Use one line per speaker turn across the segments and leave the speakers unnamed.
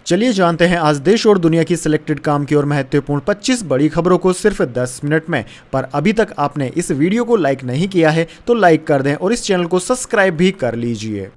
चलिए जानते हैं आज देश और दुनिया की सिलेक्टेड काम की और महत्वपूर्ण 25 बड़ी खबरों को सिर्फ 10 मिनट में। पर अभी तक आपने इस वीडियो को लाइक नहीं किया है तो लाइक कर दें और इस चैनल को सब्सक्राइब भी कर लीजिए।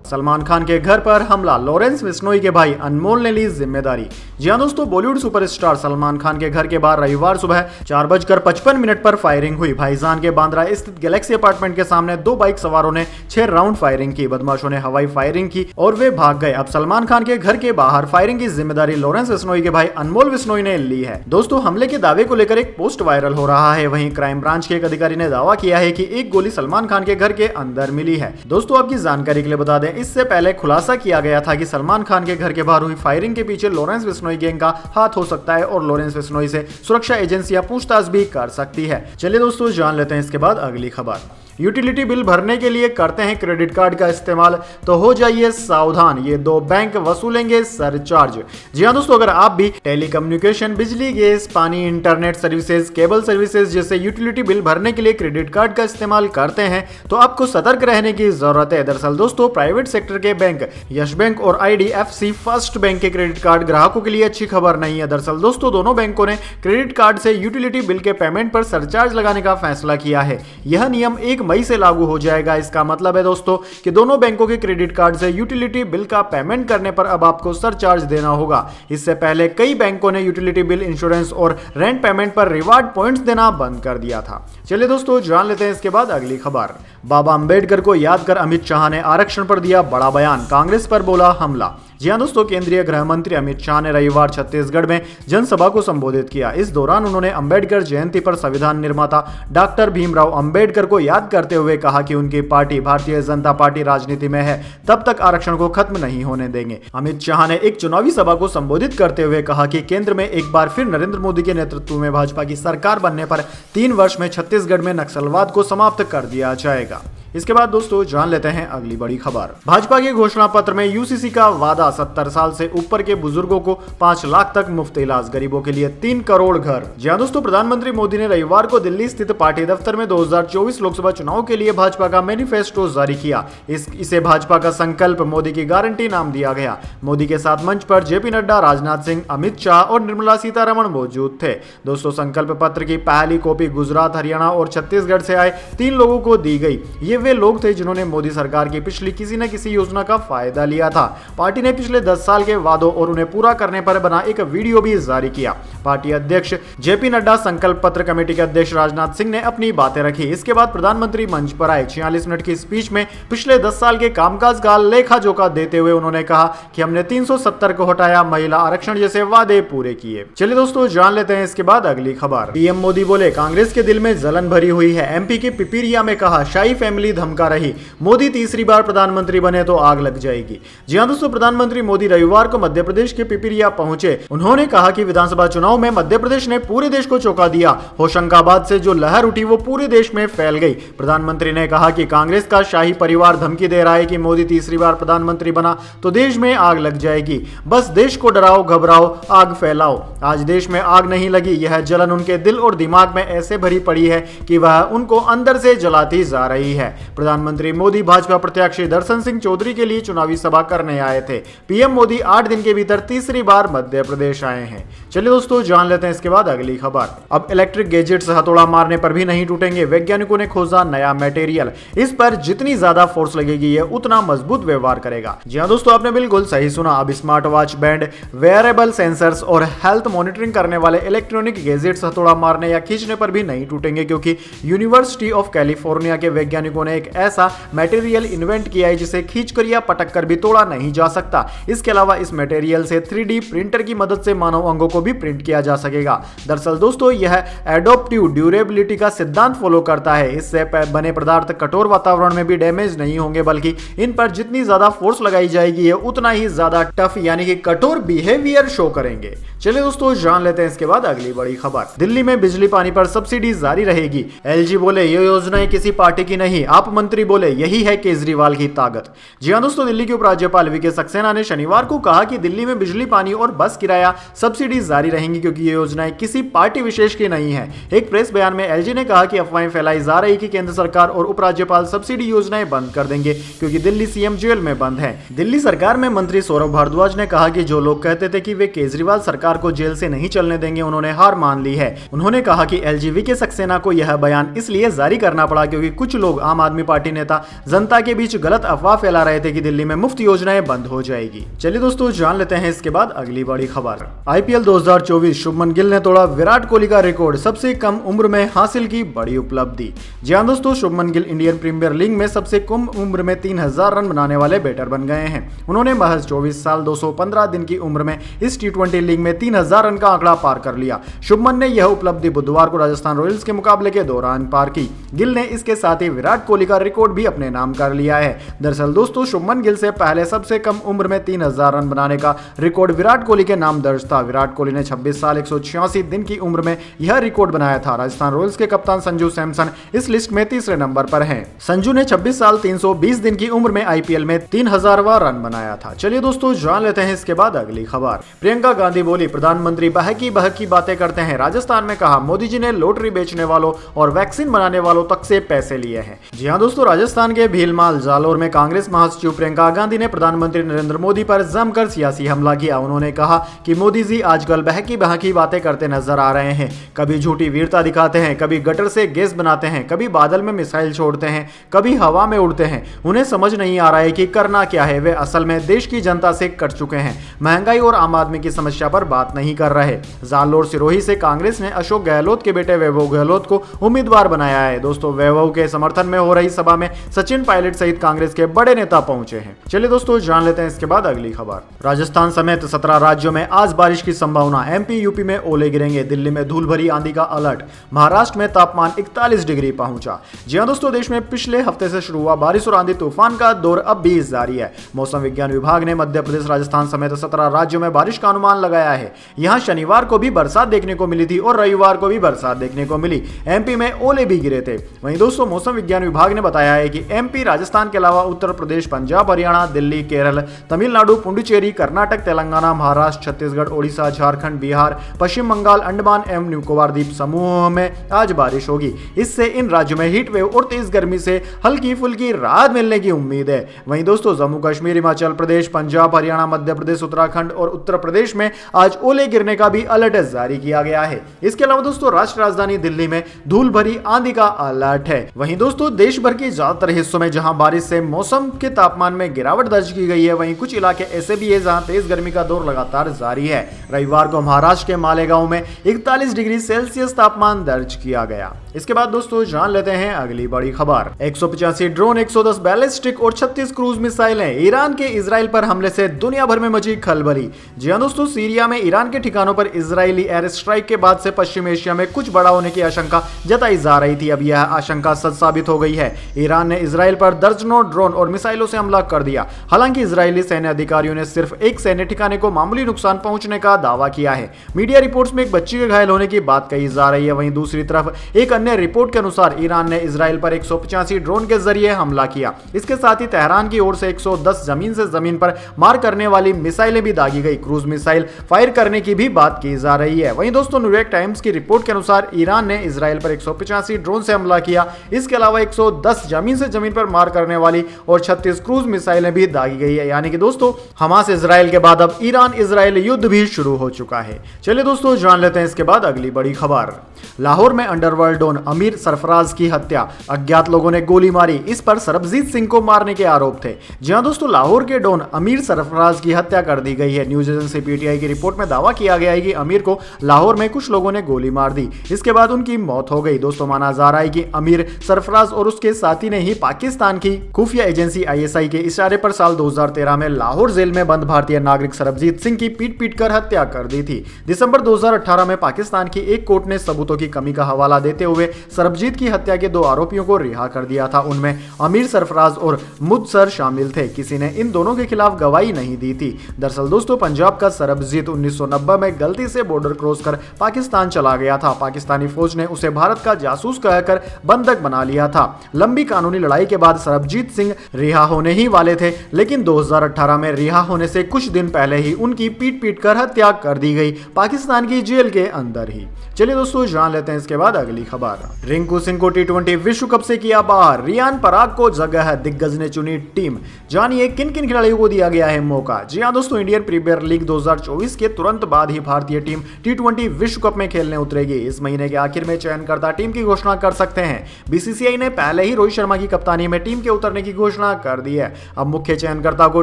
सलमान खान के घर पर हमला, लॉरेंस बिश्नोई के भाई अनमोल ने ली जिम्मेदारी। जी हां दोस्तों, बॉलीवुड सुपरस्टार सलमान खान के घर के बाहर रविवार सुबह 4:55 पर फायरिंग हुई। भाईजान के बांद्रा स्थित गैलेक्सी अपार्टमेंट के सामने 2 बाइक सवारों ने 6 राउंड फायरिंग की। बदमाशों ने हवाई फायरिंग की और वे भाग गए। अब सलमान खान के घर के बाहर फायरिंग की जिम्मेदारी लॉरेंस बिश्नोई के भाई अनमोल बिश्नोई ने ली है। दोस्तों, हमले के दावे को लेकर एक पोस्ट वायरल हो रहा है। वहीं क्राइम ब्रांच के एक अधिकारी ने दावा किया है कि एक गोली सलमान खान के घर के अंदर मिली है। दोस्तों, आपकी जानकारी के लिए बता दें, इससे पहले खुलासा किया गया था कि सलमान खान के घर के बाहर हुई फायरिंग के पीछे लॉरेंस बिश्नोई गैंग का हाथ हो सकता है और लॉरेंस बिश्नोई से सुरक्षा एजेंसियां पूछताछ भी कर सकती है। चलिए दोस्तों, जान लेते हैं इसके बाद अगली खबर। यूटिलिटी बिल भरने के लिए करते हैं क्रेडिट कार्ड का इस्तेमाल तो हो जाइए सावधान, ये 2 बैंक वसूलेंगे सरचार्ज। जी हां दोस्तों, अगर आप भी टेलीकम्युनिकेशन, बिजली, गैस, पानी, इंटरनेट सर्विसेज, केबल सर्विसेज जैसे यूटिलिटी बिल भरने के लिए क्रेडिट कार्ड का इस्तेमाल करते हैं तो आपको सतर्क रहने की जरूरत है। दरअसल दोस्तों, प्राइवेट सेक्टर के बैंक यस बैंक और IDFC फर्स्ट बैंक के क्रेडिट कार्ड ग्राहकों के लिए अच्छी खबर नहीं है। दरअसल दोस्तों, दोनों बैंकों ने क्रेडिट कार्ड से यूटिलिटी बिल के पेमेंट पर सरचार्ज लगाने का फैसला किया है। यह नियम 1 मई से लागू हो जाएगा। इसका मतलब है दोस्तों कि दोनों बैंकों के क्रेडिट कार्ड से यूटिलिटी बिल का पेमेंट करने पर अब आपको सरचार्ज देना होगा। इससे पहले कई बैंकों ने यूटिलिटी बिल, इंश्योरेंस और रेंट पेमेंट पर रिवार्ड पॉइंट्स देना बंद कर दिया था। चलिए दोस्तों, जान लेते हैं इसके बाद अगली खबर। बाबा अंबेडकर को याद कर अमित शाह ने आरक्षण पर दिया बड़ा बयान, कांग्रेस पर बोला हमला। जी हां दोस्तों, केंद्रीय गृह मंत्री अमित शाह ने रविवार छत्तीसगढ़ में जनसभा को संबोधित किया। इस दौरान उन्होंने अंबेडकर जयंती पर संविधान निर्माता डॉक्टर भीमराव अंबेडकर को याद करते हुए कहा कि उनकी पार्टी भारतीय जनता पार्टी राजनीति में है, तब तक आरक्षण को खत्म नहीं होने देंगे। अमित शाह ने एक चुनावी सभा को संबोधित करते हुए कहा कि केंद्र में एक बार फिर नरेंद्र मोदी के नेतृत्व में भाजपा की सरकार बनने पर 3 वर्ष में छत्तीसगढ़ में नक्सलवाद को समाप्त कर दिया जाएगा। इसके बाद दोस्तों, जान लेते हैं अगली बड़ी खबर। भाजपा के घोषणा पत्र में UCC का वादा, 70 साल से ऊपर के बुजुर्गों को 5 लाख तक मुफ्त इलाज, गरीबों के लिए 3 करोड़ घर। जी हां दोस्तों, प्रधानमंत्री मोदी ने रविवार को दिल्ली स्थित पार्टी दफ्तर में 2024 लोकसभा चुनाव के लिए भाजपा का मैनिफेस्टो जारी किया। इसे भाजपा का संकल्प, मोदी की गारंटी नाम दिया गया। मोदी के साथ मंच पर JP नड्डा, राजनाथ सिंह, अमित शाह और निर्मला सीतारमण मौजूद थे। दोस्तों, संकल्प पत्र की पहली कॉपी गुजरात, हरियाणा और छत्तीसगढ़ से आए 3 लोगों को दी गई। ये वे लोग थे जिन्होंने मोदी सरकार की पिछली किसी न किसी योजना का फायदा लिया था। पार्टी ने पिछले 10 साल के वादों और उन्हें पूरा करने पर बना एक वीडियो भी जारी किया। पार्टी अध्यक्ष JP नड्डा, संकल्प पत्र कमेटी के अध्यक्ष राजनाथ सिंह ने अपनी बातें रखी। इसके बाद प्रधानमंत्री मंच पर आए। 46 मिनट की स्पीच में पिछले 10 साल के कामकाज का लेखा जोखा देते हुए उन्होंने कहा कि हमने 370 को हटाया, महिला आरक्षण जैसे वादे पूरे किए। चलिए दोस्तों, जान लेते हैं इसके बाद अगली खबर। PM मोदी बोले, कांग्रेस के दिल में जलन भरी हुई है। MP के पिपीरिया में कहा, शाही फैमिली धमका रही, मोदी तीसरी बार प्रधानमंत्री बने तो आग लग जाएगी। जी हां दोस्तों, प्रधानमंत्री मोदी रविवार को मध्य प्रदेश के पिपीरिया पहुंचे। उन्होंने कहा कि विधानसभा चुनाव में मध्य प्रदेश ने पूरे देश को चौंका दिया। होशंगाबाद से जो लहर उठी वो पूरे देश में फैल गई। प्रधानमंत्री ने कहा कि कांग्रेस का शाही परिवार धमकी दे रहा है कि मोदी तीसरी बार प्रधानमंत्री बना तो देश में आग लग जाएगी। बस देश को डराओ, घबराओ, आग फैलाओ। आज देश में आग नहीं लगी, यह जलन उनके दिल और दिमाग में ऐसे भरी पड़ी है कि वह उनको अंदर से जलाती जा रही है। प्रधानमंत्री मोदी भाजपा प्रत्याशी दर्शन सिंह चौधरी के लिए चुनावी सभा करने आए थे। PM मोदी 8 दिन के भीतर तीसरी बार मध्य प्रदेश आए हैं। चलिए दोस्तों, जान लेते हैं इसके बाद अगली खबर। अब इलेक्ट्रिक गैजेट्स हथौड़ा मारने पर भी नहीं टूटेंगे, वैज्ञानिकों ने खोजा नया मटेरियल। इस पर जितनी ज्यादा फोर्स लगेगी ये उतना मजबूत व्यवहार करेगा। जी हां दोस्तों, आपने बिल्कुल सही सुना। अब smart watch, band, wearable sensors और हेल्थ मॉनिटरिंग करने वाले इलेक्ट्रॉनिक गैजेट्स हथौड़ा मारने या खींचने पर भी नहीं टूटेंगे, क्योंकि यूनिवर्सिटी ऑफ कैलिफोर्निया के वैज्ञानिकों ने एक ऐसा मटेरियल इन्वेंट किया है जिसे खींचकर या पटक कर भी तोड़ा नहीं जा सकता। इसके अलावा इस मटेरियल से 3D प्रिंटर की मदद से मानव अंगों को भी प्रिंट किया जा सकेगा। दरअसल दोस्तों, यह एडोप्टिव ड्यूरेबिलिटी का सिद्धांत फॉलो करता है। इससे बने पदार्थ कठोर वातावरण में भी डैमेज नहीं होंगे, बल्कि इन पर जितनी ज्यादा फोर्स लगाई जाएगी ये उतना ही ज्यादा टफ यानी कि कठोर बिहेवियर शो करेंगे। चलिए दोस्तों, जान लेते हैं इसके बाद अगली बड़ी खबर। दिल्ली में बिजली पानी पर सब्सिडी जारी रहेगी। LG बोले, ये योजनाएं किसी पार्टी की नहीं, आप मंत्री बोले यही है केजरीवाल की ताकत। जी हां दोस्तों, दिल्ली के उपराज्यपाल वीके सक्सेना ने शनिवार को कहा कि दिल्ली में बिजली, पानी और बस किराया सब्सिडी जारी रहेंगी क्योंकि ये योजनाएं किसी पार्टी विशेष की नहीं है। एक प्रेस बयान में एलजी ने कहा कि अफवाहें फैलाई जा रही कि केंद्र सरकार और उपराज्यपाल सब्सिडी योजनाएं बंद कर देंगे क्योंकि दिल्ली सीएम जेल में बंद है। दिल्ली सरकार में मंत्री सौरभ भारद्वाज ने कहा कि जो लोग कहते थे कि वे केजरीवाल सरकार को जेल से नहीं चलने देंगे, उन्होंने हार मान ली है। उन्होंने कहा कि एलजी वीके सक्सेना को यह बयान इसलिए जारी करना पड़ा क्योंकि कुछ लोग आम आदमी पार्टी नेता जनता के बीच गलत अफवाह फैला रहे थे कि दिल्ली में मुफ्त योजनाएं बंद हो जाएगी। चलिए दोस्तों, जान लेते हैं इसके बाद अगली बड़ी खबर। आईपीएल 2024 शुभमन गिल ने तोड़ा विराट कोहली का रिकॉर्ड, सबसे कम उम्र में हासिल की बड़ी उपलब्धि। जी हां दोस्तों, Shubman Gill Indian Premier League में सबसे कम उम्र में 3000 रन बनाने वाले बैटर बन गए हैं। उन्होंने महज 24 साल 215 दिन की उम्र में इस टी20 लीग में 3000 रन का आंकड़ा पार कर लिया। शुभमन ने यह उपलब्धि बुधवार को राजस्थान रॉयल्स के मुकाबले के दौरान पार की। गिल ने इसके साथ ही विराट कोहली का रिकॉर्ड भी अपने नाम कर लिया है। दरअसल दोस्तों, शुभमन गिल से पहले सबसे कम उम्र में 3000 रन बनाने का रिकॉर्ड विराट कोहली के नाम दर्ज था। विराट कोहली ने 26 साल 186 दिन की उम्र में यह रिकॉर्ड बनाया था। राजस्थान रॉयल्स के कप्तान संजू सैमसन इस लिस्ट में तीसरे नंबर पर हैं। संजू ने 26 साल 320 दिन की उम्र में आईपीएल में 3000वां रन बनाया था। चलिए दोस्तों, जान लेते हैं इसके बाद अगली खबर। प्रियंका गांधी बोली, प्रधानमंत्री बहकी बहकी बातें करते हैं। राजस्थान में कहा, मोदी जी ने लॉटरी बेचने वालों और वैक्सीन बनाने वालों तक से पैसे लिए हैं। जी हां दोस्तों, राजस्थान के भीलमाल जालोर में कांग्रेस महासचिव प्रियंका गांधी ने प्रधानमंत्री नरेंद्र मोदी पर जमकर सियासी हमला किया। उन्होंने कहा कि मोदी जी आजकल बहकी बहकी बातें करते नजर आ रहे हैं। कभी झूठी वीरता दिखाते हैं, कभी गटर से गैस बनाते हैं, कभी बादल में मिसाइल छोड़ते हैं, कभी हवा में उड़ते हैं। उन्हें समझ नहीं आ रहा है कि करना क्या है। वे असल में देश की जनता से कट चुके हैं। महंगाई और आम आदमी की समस्या पर बात नहीं कर रहे। जालोर सिरोही से कांग्रेस ने अशोक गहलोत के बेटे वैभव गहलोत को उम्मीदवार बनाया है। दोस्तों, वैभव के समर्थन में हो रही सभा में सचिन पायलट सहित कांग्रेस के बड़े नेता पहुंचे हैं। चलिए दोस्तों, जान लेते हैं इसके बाद अगली खबर। राजस्थान समेत 17 राज्यों में आज बारिश की संभावना। एमपी यूपी में ओले गिरेंगे। दिल्ली में धूल भरी आंधी का अलर्ट। महाराष्ट्र में तापमान 41 डिग्री पहुंचा। जी हां दोस्तों, देश में पिछले हफ्ते से शुरू हुआ बारिश और आंधी तूफान का दौर अब भी जारी है। मौसम विज्ञान विभाग ने मध्य प्रदेश, राजस्थान समेत 17 राज्यों में बारिश का अनुमान लगाया है। यहां शनिवार को भी बरसात देखने को मिली थी और रविवार को भी बरसात देखने को मिली। एमपी में ओले भी गिरे थे। वहीं दोस्तों, मौसम विज्ञान विभाग ने बताया है कि एमपी, राजस्थान के अलावा उत्तर प्रदेश, पंजाब, हरियाणा, दिल्ली, केरल, तमिलनाडु, पुडुचेरी, कर्नाटक, तेलंगाना, महाराष्ट्र, छत्तीसगढ़, ओडिशा, झारखंड, बिहार, पश्चिम बंगाल, अंडमान एवं निकोबार द्वीप समूहों में आज बारिश होगी। इससे इन राज्यों में हीट वेव और तेज गर्मी से हल्की फुल्की राहत मिलने की उम्मीद है। वहीं दोस्तों, जम्मू कश्मीर, हिमाचल प्रदेश, पंजाब, हरियाणा, मध्य प्रदेश, उत्तराखंड और उत्तर प्रदेश में आज ओले गिरने का भी अलर्ट जारी किया गया है। इसके अलावा दोस्तों, राष्ट्रीय राजधानी दिल्ली में धूल भरी आंधी का अलर्ट है। वहीं दोस्तों, देश भर के ज्यादातर हिस्सों में जहां बारिश से मौसम के तापमान में गिरावट दर्ज की गई है, वहीं कुछ इलाके ऐसे भी है जहां तेज गर्मी का दौर लगातार जारी है। रविवार को महाराष्ट्र के मालेगांव में 41 डिग्री सेल्सियस तापमान दर्ज किया गया। इसके बाद दोस्तों, जान लेते हैं अगली बड़ी खबर। 185 ड्रोन, 110 बैलिस्टिक और 36 क्रूज मिसाइलें। ईरान के इजराइल पर हमले से दुनिया भर में मची खलबली। जी हां दोस्तों, सीरिया में ईरान के ठिकानों पर इजरायली एयर स्ट्राइक के बाद से पश्चिम एशिया में कुछ बड़ा होने की आशंका जताई जा रही थी। अब यह आशंका सच साबित हो गई है। ईरान ने इजराइल पर दर्जनों ड्रोन और मिसाइलों से हमला कर दिया। हालांकि इजरायली सैन्य अधिकारियों ने सिर्फ एक सैन्य ठिकाने को मामूली नुकसान पहुंचने का दावा किया है। मीडिया रिपोर्ट्स में एक बच्ची के घायल होने की बात कही जा रही है। वहीं दूसरी तरफ एक अन्य रिपोर्ट के अनुसार ईरान ने इजराइल पर 185 ड्रोन के जरिए हमला किया। इसके साथ ही तेहरान की ओर से 110 जमीन से जमीन पर मार करने वाली मिसाइलें भी दागी गई। क्रूज मिसाइल फायर करने की भी बात की जा रही है। वहीं दोस्तों, न्यूयॉर्क टाइम्स की रिपोर्ट के अनुसार ईरान ने इजराइल पर 185 ड्रोन से हमला किया। इसके अलावा 110 जमीन से जमीन पर मार करने वाली और 36 क्रूज मिसाइलें भी दागी गई है। यानी कि दोस्तों, हमास इजराइल के बाद अब ईरान इजराइल युद्ध भी शुरू हो चुका है। चलिए दोस्तों, जान लेते हैं इसके बाद अगली बड़ी खबर। लाहौर में अंडरवर्ल्ड डॉन अमीर सरफराज की हत्या। अज्ञात लोगों ने गोली मारी। इस पर सरबजीत सिंह को मारने के आरोप थे। जी हां दोस्तों, लाहौर के डॉन अमीर सरफराज की हत्या कर दी गई है। न्यूज एजेंसी पीटीआई की रिपोर्ट में दावा किया गया है कि अमीर को लाहौर में कुछ लोगों ने गोली मार दी। इसके बाद उनकी मौत हो गई। दोस्तों, माना जा रहा है कि अमीर सरफराज और उसके साथी ने ही पाकिस्तान की खुफिया एजेंसी आईएसआई के इशारे पर साल 2013 में लाहौर जेल में बंद भारतीय नागरिक सरबजीत सिंह की पीट कर हत्या कर दी थी। दिसंबर 2018 में पाकिस्तान की एक कोर्ट ने सबूतों सबूतों की कमी का हवाला देते हुए सरबजीत की हत्या के 2 आरोपियों को रिहा कर दिया था। उनमें अमीर सरफराज और मुदसर शामिल थे। किसी ने इन दोनों के खिलाफ गवाही नहीं दी थी। दरअसल दोस्तों, पंजाब का सरबजीत 1990 में गलती से बॉर्डर क्रॉस कर पाकिस्तान चला गया था। पाकिस्तानी फौज ने उसे भारत का जासूस कहकर बंधक बना लिया था। लंबी कानूनी लड़ाई के बाद सरबजीत सिंह रिहा होने ही वाले थे, लेकिन 2018 में रिहा होने से कुछ दिन पहले ही उनकी पीट कर हत्या कर दी गई, पाकिस्तान की जेल के अंदर ही। चलिए दोस्तों, जान लेते हैं इसके बाद अगली खबर। रिंकू सिंह को T20 विश्व कप से किया बाहर, रियान पराग को जगह दिग्गज ने चुनी टीम। जानिए किन किन खिलाड़ियों को दिया गया है मौका। जी हां दोस्तों, इंडियन प्रीमियर लीग 2024 के तुरंत बाद ही भारतीय टीम T20 विश्व कप में खेलने उतरेगी। इस महीने के आखिर में चयनकर्ता टीम की घोषणा कर सकते हैं। बीसीसीआई ने पहले ही रोहित शर्मा की कप्तानी में टीम के उतरने की घोषणा कर दी है। अब मुख्य चयनकर्ता को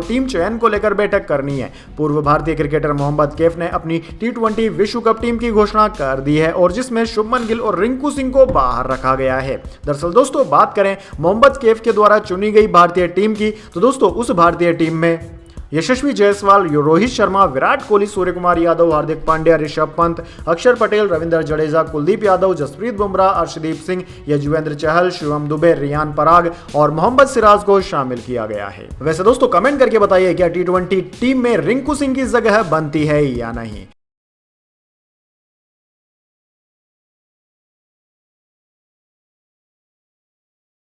टीम चयन को लेकर बैठक करनी है। पूर्व भारतीय क्रिकेटर मोहम्मद कैफ ने अपनी T20 विश्व कप टीम की घोषणा कर दी है और जिसमें शुभमन गिल और रिंकू सिंह को बाहर रखा गया है। दरअसल दोस्तों, बात करें मोहम्मद कैफ के द्वारा चुनी गई भारतीय टीम की, तो दोस्तों उस भारतीय टीम में यशस्वी जायसवाल, रोहित शर्मा, विराट कोहली, सूर्यकुमार यादव, हार्दिक पांड्या, ऋषभ पंत, अक्षर पटेल, रविंद्र जडेजा, कुलदीप यादव, जसप्रीत बुमराह, अर्शदीप सिंह, यजुवेंद्र चहल, शिवम दुबे, रियान पराग और मोहम्मद सिराज को शामिल किया गया है। वैसे दोस्तों, कमेंट करके बताइए क्या T20 टीम में रिंकू सिंह की जगह बनती है या नहीं।